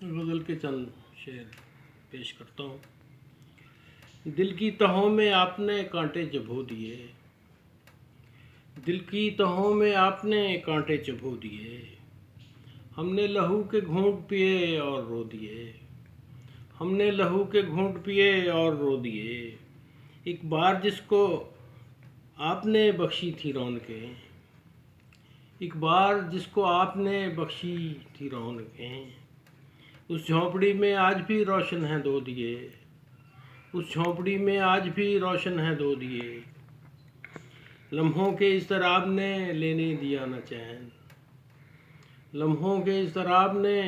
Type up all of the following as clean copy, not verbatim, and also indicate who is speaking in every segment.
Speaker 1: غزل کے چند شعر پیش کرتا ہوں۔ دل کی تہوں میں آپ نے کانٹے چبھو دیے، دل کی تہوں میں آپ نے کانٹے چبھو دیے، ہم نے لہو کے گھونٹ پیے اور رو دیے، ہم نے لہو کے گھونٹ پیے اور رو دیے۔ ایک بار جس کو آپ نے بخشی تھی رونقیں، ایک بار جس کو آپ نے بخشی تھی رونقیں، اس جھونپڑی میں آج بھی روشن ہیں دو دیے، اس جھونپڑی میں آج بھی روشن ہیں دو دیے۔ لمحوں کے اضطراب نے لینے دیا نہ چین، لمحوں کے اضطراب نے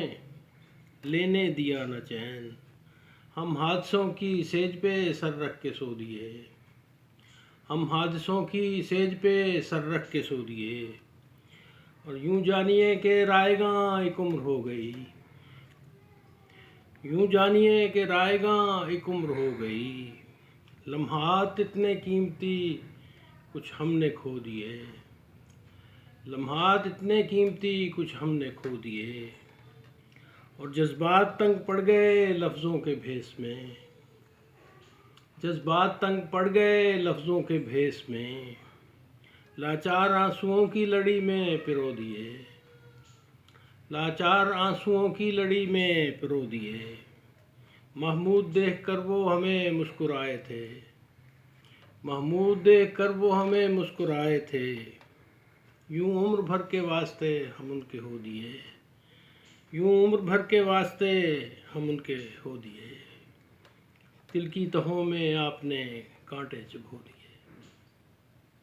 Speaker 1: لینے دیا نہ چین، ہم حادثوں کی سیج پہ سر رکھ کے سو دیے، ہم حادثوں کی سیج پہ سر رکھ کے سو دیے۔ اور یوں جانیے کہ رائے گاں ایک عمر ہو گئی، یوں جانیے کہ رائے گاں ایک عمر ہو گئی، لمحات اتنے قیمتی کچھ ہم نے کھو دیے، لمحات اتنے قیمتی کچھ ہم نے کھو دیے۔ اور جذبات تنگ پڑ گئے لفظوں کے بھیس میں، جذبات تنگ پڑ گئے لفظوں کے بھیس میں، لاچار آنسوؤں کی لڑی میں پرو دیے، لاچار آنسوؤں کی لڑی میں پرو دیے۔ محمود دیکھ کر وہ ہمیں مسکرائے تھے، محمود دیکھ کر وہ ہمیں مسکرائے تھے، یوں عمر بھر کے واسطے ہم ان کے ہو دیے، یوں عمر بھر کے واسطے ہم ان کے ہو دیے۔ دل کی تہوں میں آپ نے کانٹے چبھو دیے۔